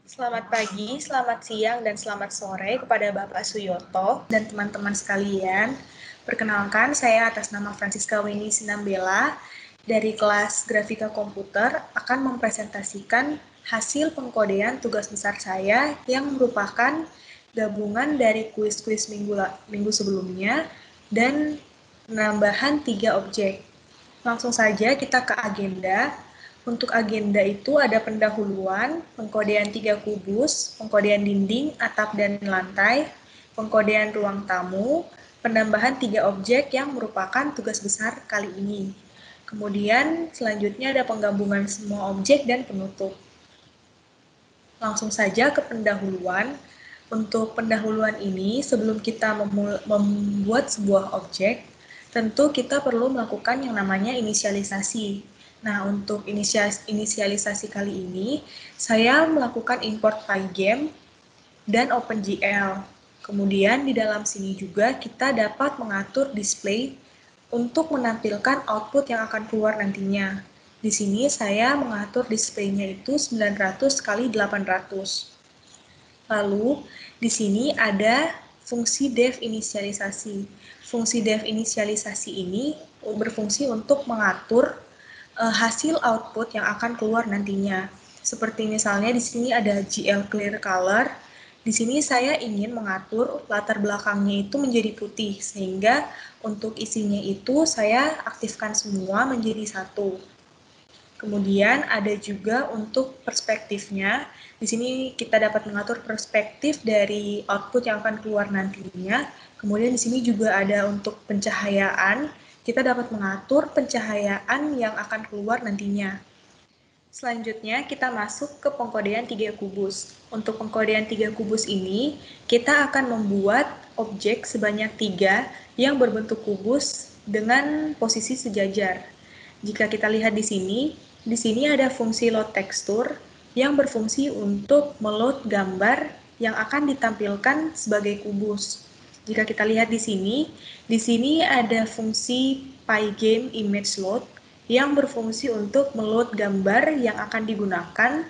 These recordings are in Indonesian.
Selamat pagi, selamat siang, dan selamat sore kepada Bapak Suyoto dan teman-teman sekalian. Perkenalkan, saya atas nama Francisca Weni Sinambela dari kelas Grafika Komputer akan mempresentasikan hasil pengkodean tugas besar saya yang merupakan gabungan dari kuis-kuis minggu sebelumnya dan penambahan 3 objek. Langsung saja kita ke agenda. Untuk agenda itu ada pendahuluan, pengkodean 3 kubus, pengkodean dinding, atap, dan lantai, pengkodean ruang tamu, penambahan 3 objek yang merupakan tugas besar kali ini. Kemudian selanjutnya ada penggabungan semua objek dan penutup. Langsung saja ke pendahuluan. Untuk pendahuluan ini, sebelum kita membuat sebuah objek, tentu kita perlu melakukan yang namanya inisialisasi. Nah, untuk inisialisasi kali ini, saya melakukan import Pygame dan OpenGL. Kemudian di dalam sini juga kita dapat mengatur display untuk menampilkan output yang akan keluar nantinya. Di sini saya mengatur display-nya itu 900 kali 800. Lalu di sini ada fungsi def inisialisasi. Fungsi def inisialisasi ini berfungsi untuk mengatur hasil output yang akan keluar nantinya. Seperti misalnya di sini ada GL clear color. Di sini saya ingin mengatur latar belakangnya itu menjadi putih, sehingga untuk isinya itu saya aktifkan semua menjadi satu. Kemudian ada juga untuk perspektifnya. Di sini kita dapat mengatur perspektif dari output yang akan keluar nantinya. Kemudian di sini juga ada untuk pencahayaan. Kita dapat mengatur pencahayaan yang akan keluar nantinya. Selanjutnya kita masuk ke pengkodean 3 kubus. Untuk pengkodean 3 kubus ini, kita akan membuat objek sebanyak 3 yang berbentuk kubus dengan posisi sejajar. Jika kita lihat di sini ada fungsi load tekstur yang berfungsi untuk meload gambar yang akan ditampilkan sebagai kubus. Jika kita lihat di sini ada fungsi Pygame image load yang berfungsi untuk meload gambar yang akan digunakan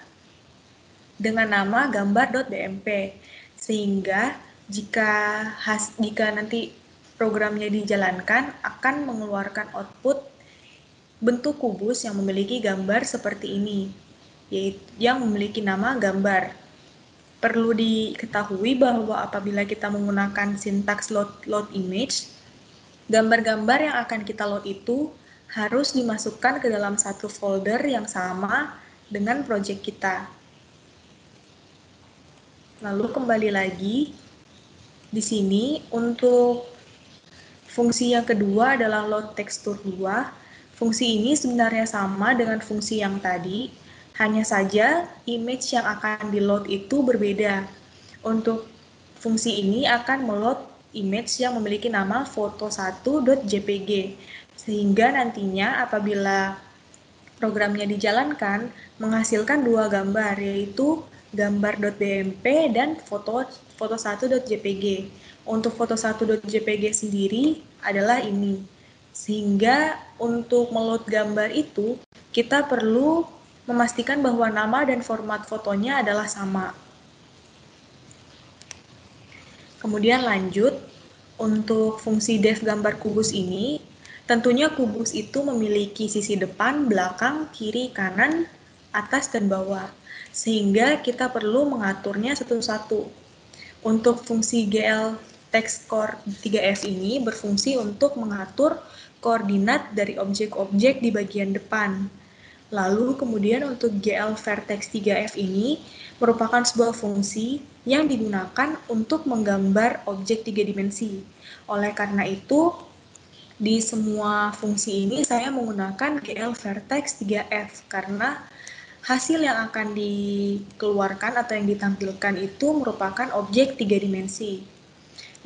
dengan nama gambar.bmp. Sehingga jika nanti programnya dijalankan akan mengeluarkan output bentuk kubus yang memiliki gambar seperti ini, yaitu yang memiliki nama gambar. Perlu diketahui bahwa apabila kita menggunakan sintaks load image, gambar-gambar yang akan kita load itu harus dimasukkan ke dalam satu folder yang sama dengan project kita. Lalu kembali lagi, di sini untuk fungsi yang kedua adalah load tekstur 2. Fungsi ini sebenarnya sama dengan fungsi yang tadi, hanya saja image yang akan di-load itu berbeda. Untuk fungsi ini akan meload image yang memiliki nama foto1.jpg, sehingga nantinya apabila programnya dijalankan menghasilkan 2 gambar, yaitu gambar.bmp dan foto1.jpg. Untuk foto1.jpg sendiri adalah ini. Sehingga untuk meload gambar itu kita perlu memastikan bahwa nama dan format fotonya adalah sama. Kemudian lanjut, untuk fungsi def gambar kubus ini, tentunya kubus itu memiliki sisi depan, belakang, kiri, kanan, atas, dan bawah. Sehingga kita perlu mengaturnya satu-satu. Untuk fungsi GL text core 3F ini berfungsi untuk mengatur koordinat dari objek-objek di bagian depan. Lalu kemudian untuk GL vertex 3F ini merupakan sebuah fungsi yang digunakan untuk menggambar objek 3 dimensi. Oleh karena itu, di semua fungsi ini saya menggunakan GL vertex 3F karena hasil yang akan dikeluarkan atau yang ditampilkan itu merupakan objek 3 dimensi.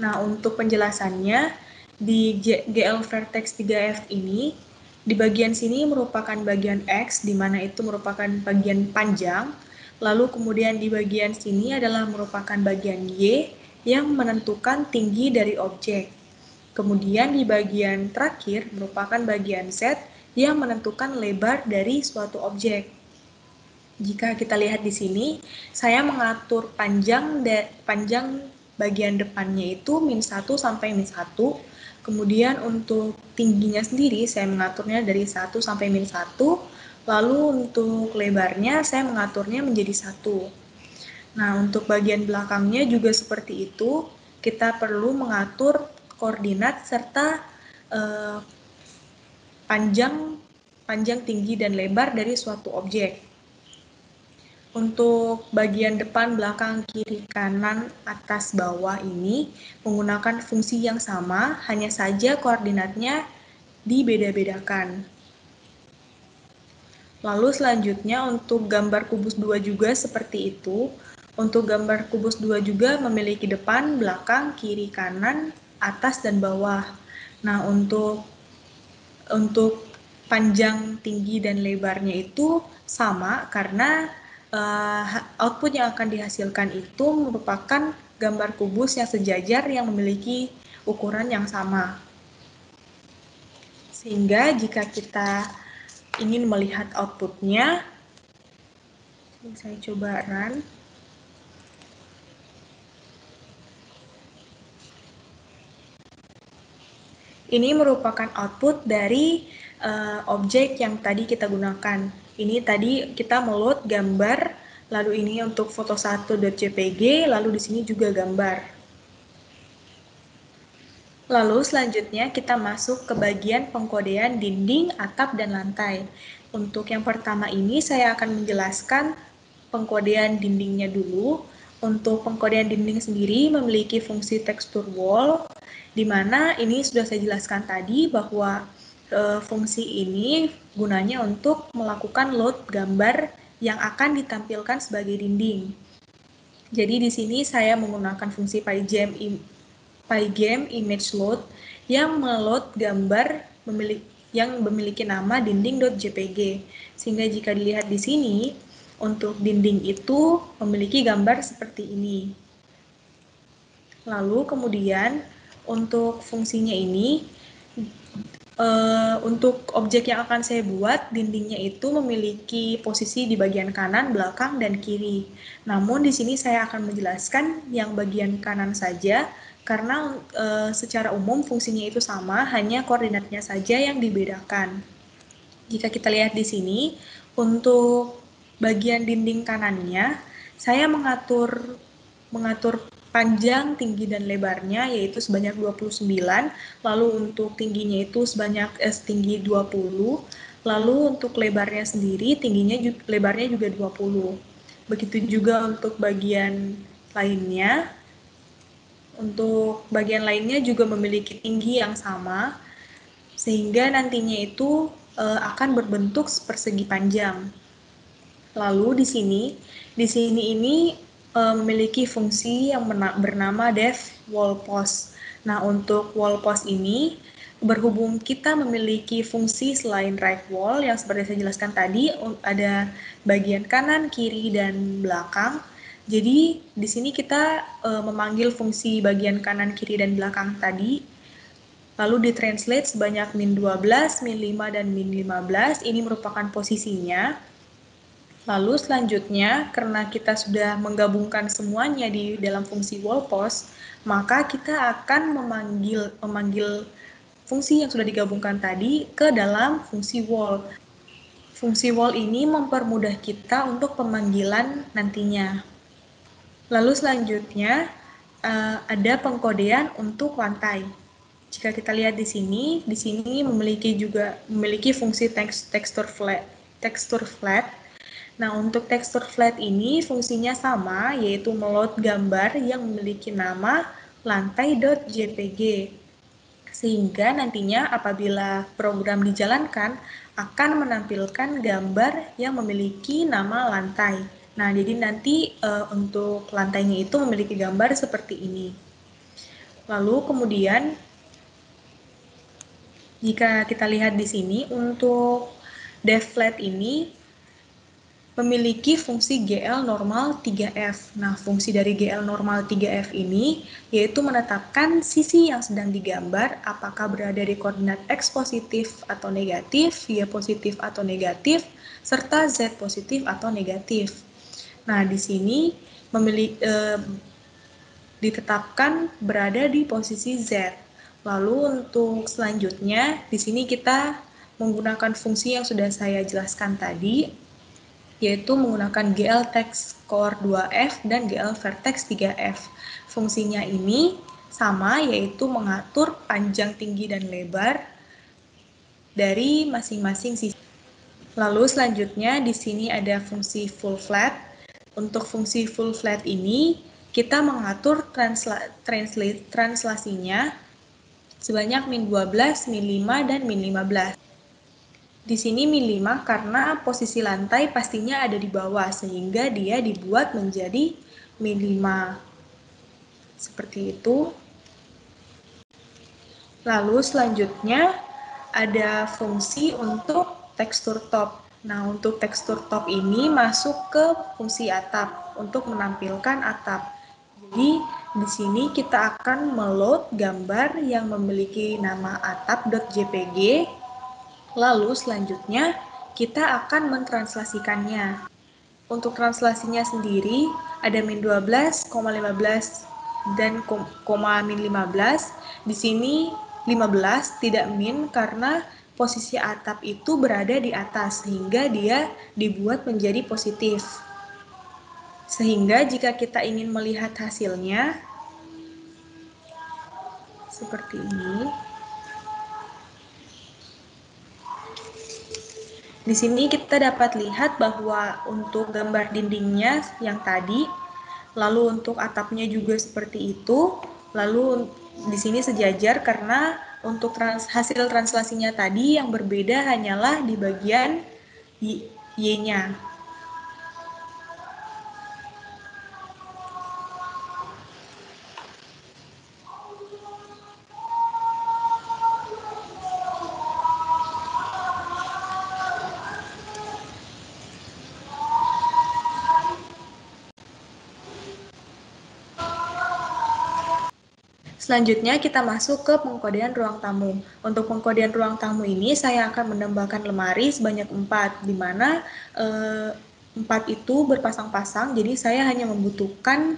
Nah, untuk penjelasannya, di GL vertex 3F ini, di bagian sini merupakan bagian X, di mana itu merupakan bagian panjang, lalu kemudian di bagian sini adalah merupakan bagian Y yang menentukan tinggi dari objek. Kemudian di bagian terakhir merupakan bagian Z yang menentukan lebar dari suatu objek. Jika kita lihat di sini, saya mengatur panjang bagian depannya itu -1 sampai -1. Kemudian untuk tingginya sendiri saya mengaturnya dari 1 sampai -1. Lalu untuk lebarnya saya mengaturnya menjadi 1. Nah, untuk bagian belakangnya juga seperti itu. Kita perlu mengatur koordinat serta panjang, tinggi, dan lebar dari suatu objek. Untuk bagian depan, belakang, kiri, kanan, atas, bawah ini menggunakan fungsi yang sama, hanya saja koordinatnya dibeda-bedakan. Lalu selanjutnya untuk gambar kubus 2 juga seperti itu. Untuk gambar kubus 2 juga memiliki depan, belakang, kiri, kanan, atas, dan bawah. Nah, untuk panjang, tinggi, dan lebarnya itu sama karena output yang akan dihasilkan itu merupakan gambar kubus yang sejajar yang memiliki ukuran yang sama. Sehingga jika kita ingin melihat outputnya, saya coba run. Ini merupakan output dari objek yang tadi kita gunakan. Ini tadi kita meload gambar, lalu ini untuk foto1.jpg, lalu di sini juga gambar. Lalu selanjutnya kita masuk ke bagian pengkodean dinding, atap, dan lantai. Untuk yang pertama ini saya akan menjelaskan pengkodean dindingnya dulu. Untuk pengkodean dinding sendiri memiliki fungsi tekstur wall, di mana ini sudah saya jelaskan tadi bahwa fungsi ini gunanya untuk melakukan load gambar yang akan ditampilkan sebagai dinding. Jadi di sini saya menggunakan fungsi pygame image load yang meload gambar yang memiliki nama dinding.jpg. Sehingga jika dilihat di sini, untuk dinding itu memiliki gambar seperti ini. Lalu kemudian untuk fungsinya ini, untuk objek yang akan saya buat, dindingnya itu memiliki posisi di bagian kanan, belakang, dan kiri. Namun di sini saya akan menjelaskan yang bagian kanan saja, karena secara umum fungsinya itu sama, hanya koordinatnya saja yang dibedakan. Jika kita lihat di sini, untuk bagian dinding kanannya, saya mengatur panjang, tinggi, dan lebarnya yaitu sebanyak 29, lalu untuk tingginya itu setinggi 20, lalu untuk lebarnya sendiri lebarnya juga 20. Begitu juga untuk bagian lainnya. Untuk bagian lainnya juga memiliki tinggi yang sama, sehingga nantinya itu akan berbentuk persegi panjang. Lalu di sini ini memiliki fungsi yang bernama def wall post. Nah, untuk wall post ini berhubung kita memiliki fungsi selain right wall yang seperti saya jelaskan tadi, ada bagian kanan, kiri, dan belakang. Jadi di sini kita memanggil fungsi bagian kanan, kiri, dan belakang tadi, lalu ditranslate sebanyak -12, -5, dan -15. Ini merupakan posisinya. Lalu selanjutnya, karena kita sudah menggabungkan semuanya di dalam fungsi wall post, maka kita akan memanggil fungsi yang sudah digabungkan tadi ke dalam fungsi wall. Fungsi wall ini mempermudah kita untuk pemanggilan nantinya. Lalu selanjutnya, ada pengkodean untuk lantai. Jika kita lihat di sini memiliki fungsi tekstur flat. Nah, untuk tekstur flat ini fungsinya sama, yaitu meload gambar yang memiliki nama lantai.jpg. Sehingga nantinya apabila program dijalankan, akan menampilkan gambar yang memiliki nama lantai. Nah, jadi nanti untuk lantainya itu memiliki gambar seperti ini. Lalu kemudian, jika kita lihat di sini, untuk dev flat ini memiliki fungsi GL normal 3F. Nah, fungsi dari GL normal 3F ini yaitu menetapkan sisi yang sedang digambar apakah berada di koordinat X positif atau negatif, Y positif atau negatif, serta Z positif atau negatif. Nah, di sini ditetapkan berada di posisi Z. Lalu untuk selanjutnya, di sini kita menggunakan fungsi yang sudah saya jelaskan tadi, yaitu menggunakan GL text core 2F dan GL vertex 3F. Fungsinya ini sama, yaitu mengatur panjang, tinggi, dan lebar dari masing-masing sisi. Lalu selanjutnya di sini ada fungsi full flat. Untuk fungsi full flat ini kita mengatur translasinya sebanyak min 12, min 5, dan min 15. Di sini min 5 karena posisi lantai pastinya ada di bawah, sehingga dia dibuat menjadi min 5. Seperti itu. Lalu selanjutnya ada fungsi untuk tekstur top. Nah, untuk tekstur top ini masuk ke fungsi atap untuk menampilkan atap. Jadi, di sini kita akan meload gambar yang memiliki nama atap.jpg. Lalu selanjutnya kita akan mentranslasikannya. Untuk translasinya sendiri ada min 12, 15 dan min 15. Di sini 15 tidak min karena posisi atap itu berada di atas sehingga dia dibuat menjadi positif. Sehingga jika kita ingin melihat hasilnya seperti ini. Di sini kita dapat lihat bahwa untuk gambar dindingnya yang tadi, lalu untuk atapnya juga seperti itu, lalu di sini sejajar karena untuk hasil translasinya tadi yang berbeda hanyalah di bagian Y-nya. Selanjutnya kita masuk ke pengkodean ruang tamu. Untuk pengkodean ruang tamu ini saya akan menambahkan lemari sebanyak 4, di mana 4 itu berpasang-pasang, jadi saya hanya membutuhkan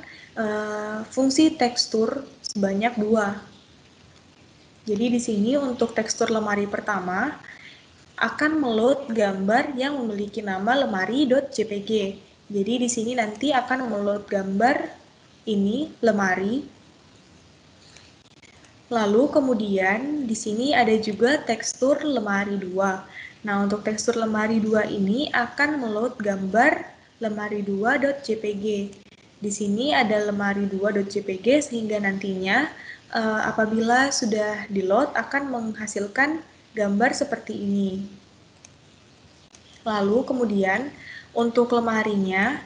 fungsi tekstur sebanyak 2. Jadi di sini untuk tekstur lemari pertama akan meload gambar yang memiliki nama lemari.jpg. Jadi di sini nanti akan meload gambar ini lemari. Lalu kemudian di sini ada juga tekstur lemari 2. Nah, untuk tekstur lemari 2 ini akan meload gambar lemari 2.jpg. Di sini ada lemari 2.jpg sehingga nantinya apabila sudah di-load akan menghasilkan gambar seperti ini. Lalu kemudian untuk lemarinya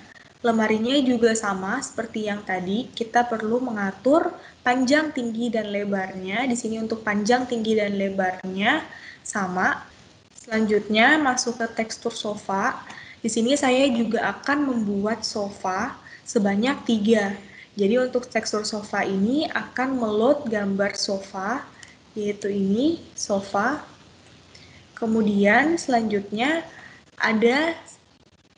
juga sama seperti yang tadi, kita perlu mengatur panjang, tinggi, dan lebarnya. Di sini untuk panjang, tinggi, dan lebarnya sama. Selanjutnya masuk ke tekstur sofa. Di sini saya juga akan membuat sofa sebanyak 3. Jadi untuk tekstur sofa ini akan meload gambar sofa, yaitu ini, sofa. Kemudian selanjutnya ada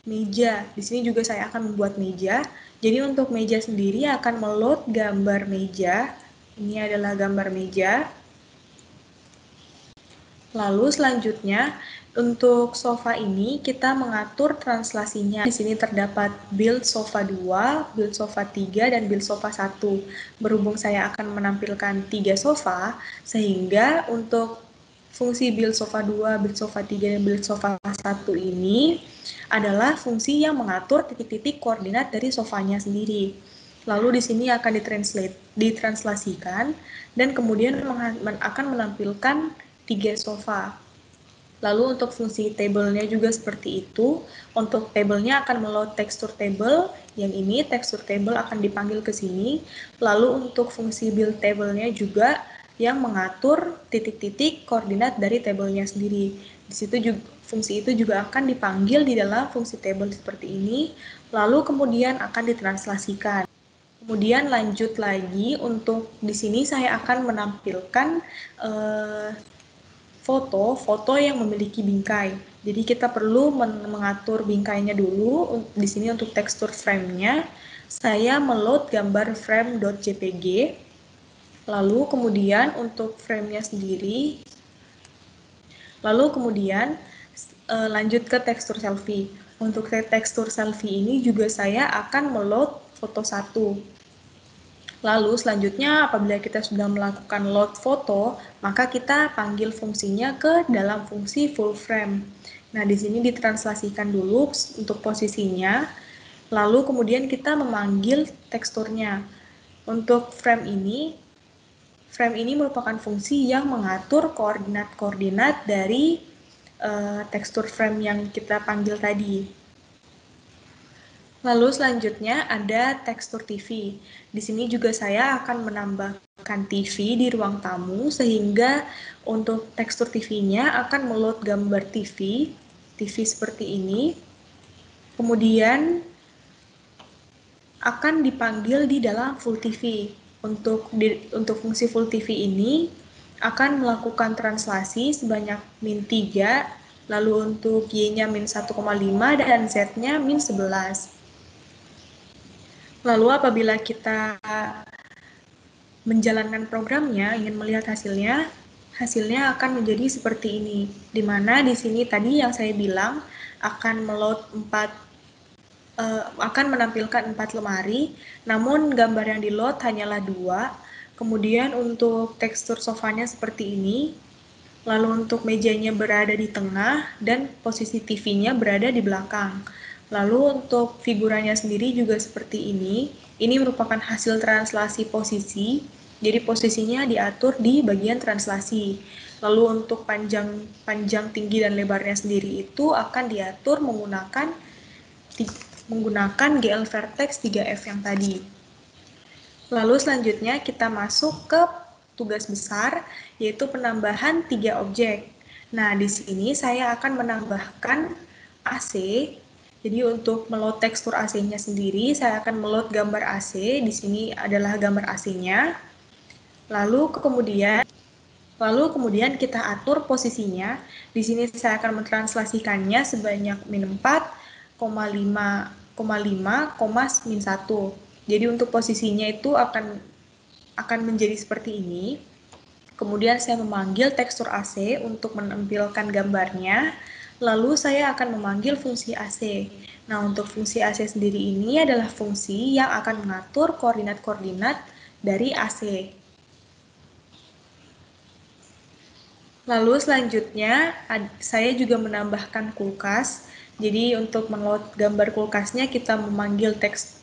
meja. Di sini juga saya akan membuat meja. Jadi untuk meja sendiri akan meload gambar meja. Ini adalah gambar meja. Lalu selanjutnya untuk sofa ini kita mengatur translasinya. Di sini terdapat build sofa 2, build sofa 3, dan build sofa 1. Berhubung saya akan menampilkan 3 sofa, sehingga untuk fungsi build sofa 2, build sofa 3, dan build sofa 1 ini adalah fungsi yang mengatur titik-titik koordinat dari sofanya sendiri. Lalu di sini akan ditranslasikan dan kemudian akan menampilkan 3 sofa. Lalu untuk fungsi table-nya juga seperti itu. Untuk table-nya akan meload tekstur table, yang ini tekstur table akan dipanggil ke sini. Lalu untuk fungsi build table-nya juga yang mengatur titik-titik koordinat dari tabelnya sendiri. Di situ juga, fungsi itu juga akan dipanggil di dalam fungsi table seperti ini, lalu kemudian akan ditranslasikan. Kemudian lanjut lagi untuk di sini saya akan menampilkan foto yang memiliki bingkai. Jadi kita perlu mengatur bingkainya dulu. Di sini untuk tekstur frame-nya, saya meload gambar frame.jpg. Lalu kemudian untuk frame-nya sendiri, lanjut ke tekstur selfie. Untuk tekstur selfie ini juga saya akan meload foto 1. Lalu selanjutnya apabila kita sudah melakukan load foto, maka kita panggil fungsinya ke dalam fungsi full frame. Nah, di sini ditranslasikan dulu untuk posisinya, lalu kemudian kita memanggil teksturnya. Untuk frame ini merupakan fungsi yang mengatur koordinat-koordinat dari tekstur frame yang kita panggil tadi. Lalu selanjutnya ada tekstur TV. Di sini juga saya akan menambahkan TV di ruang tamu sehingga untuk tekstur TV-nya akan meload gambar TV seperti ini. Kemudian akan dipanggil di dalam full TV. Untuk fungsi full TV ini akan melakukan translasi sebanyak -3, lalu untuk Y-nya -1,5 dan Z-nya -11. Lalu apabila kita menjalankan programnya, ingin melihat hasilnya akan menjadi seperti ini. Di mana di sini tadi yang saya bilang akan menampilkan 4 lemari, namun gambar yang di-load hanyalah 2. Kemudian untuk tekstur sofanya seperti ini, lalu untuk mejanya berada di tengah dan posisi TV-nya berada di belakang. Lalu untuk figurannya sendiri juga seperti ini. Ini merupakan hasil translasi posisi. Jadi posisinya diatur di bagian translasi. Lalu untuk panjang, tinggi, dan lebarnya sendiri itu akan diatur menggunakan GL Vertex 3F yang tadi. Lalu selanjutnya kita masuk ke tugas besar, yaitu penambahan 3 objek. Nah, di sini saya akan menambahkan AC. Jadi untuk meload tekstur AC-nya sendiri, saya akan meload gambar AC. Di sini adalah gambar AC-nya. Lalu kemudian kita atur posisinya. Di sini saya akan mentranslasikannya sebanyak -4,5,5, -1. Jadi untuk posisinya itu akan menjadi seperti ini. Kemudian saya memanggil tekstur AC untuk menampilkan gambarnya. Lalu saya akan memanggil fungsi AC. Nah, untuk fungsi AC sendiri ini adalah fungsi yang akan mengatur koordinat-koordinat dari AC. Lalu selanjutnya saya juga menambahkan kulkas. Jadi untuk meload gambar kulkasnya kita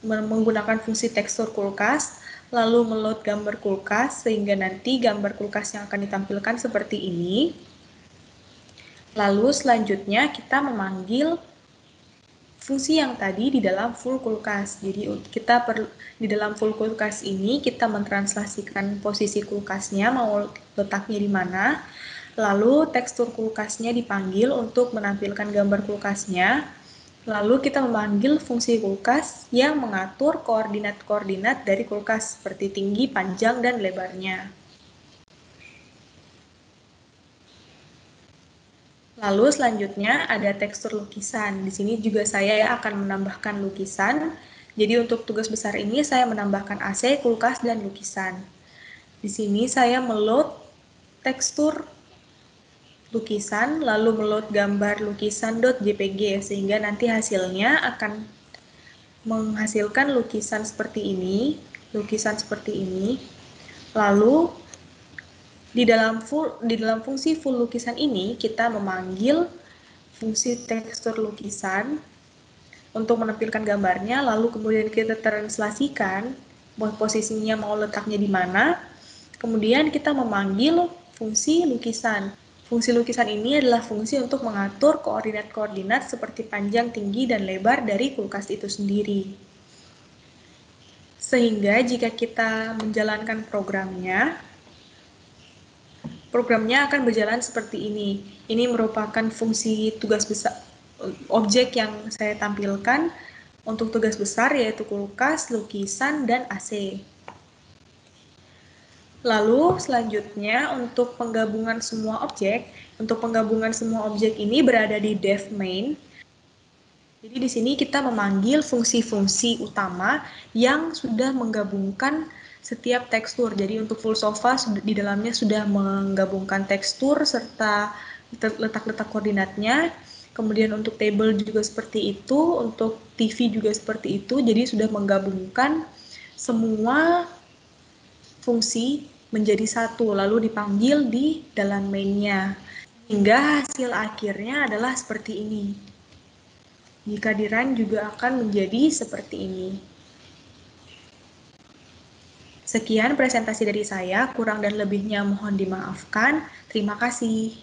menggunakan fungsi tekstur kulkas, lalu meload gambar kulkas sehingga nanti gambar kulkas yang akan ditampilkan seperti ini. Lalu selanjutnya kita memanggil fungsi yang tadi di dalam full kulkas. Jadi di dalam full kulkas ini kita mentranslasikan posisi kulkasnya mau letaknya di mana. Lalu tekstur kulkasnya dipanggil untuk menampilkan gambar kulkasnya. Lalu kita memanggil fungsi kulkas yang mengatur koordinat-koordinat dari kulkas seperti tinggi, panjang, dan lebarnya. Lalu selanjutnya ada tekstur lukisan. Di sini juga saya akan menambahkan lukisan. Jadi untuk tugas besar ini saya menambahkan AC, kulkas, dan lukisan. Di sini saya meload tekstur lukisan, lalu meload gambar lukisan.jpg sehingga nanti hasilnya akan menghasilkan lukisan seperti ini. Lalu di dalam fungsi full lukisan ini kita memanggil fungsi tekstur lukisan untuk menampilkan gambarnya, lalu kemudian kita translasikan posisinya mau letaknya di mana. Kemudian kita memanggil fungsi lukisan. Fungsi lukisan ini adalah fungsi untuk mengatur koordinat-koordinat seperti panjang, tinggi, dan lebar dari kulkas itu sendiri. Sehingga jika kita menjalankan programnya, programnya akan berjalan seperti ini. Ini merupakan fungsi tugas besar objek yang saya tampilkan untuk tugas besar, yaitu kulkas, lukisan, dan AC. Lalu selanjutnya untuk penggabungan semua objek, ini berada di dev main. Jadi di sini kita memanggil fungsi-fungsi utama yang sudah menggabungkan setiap tekstur. Jadi untuk full sofa di dalamnya sudah menggabungkan tekstur serta letak-letak koordinatnya. Kemudian untuk table juga seperti itu, untuk TV juga seperti itu. Jadi sudah menggabungkan semua fungsi menjadi satu, lalu dipanggil di dalam mainnya. Hingga hasil akhirnya adalah seperti ini. Jika di-run juga akan menjadi seperti ini. Sekian presentasi dari saya, kurang dan lebihnya mohon dimaafkan. Terima kasih.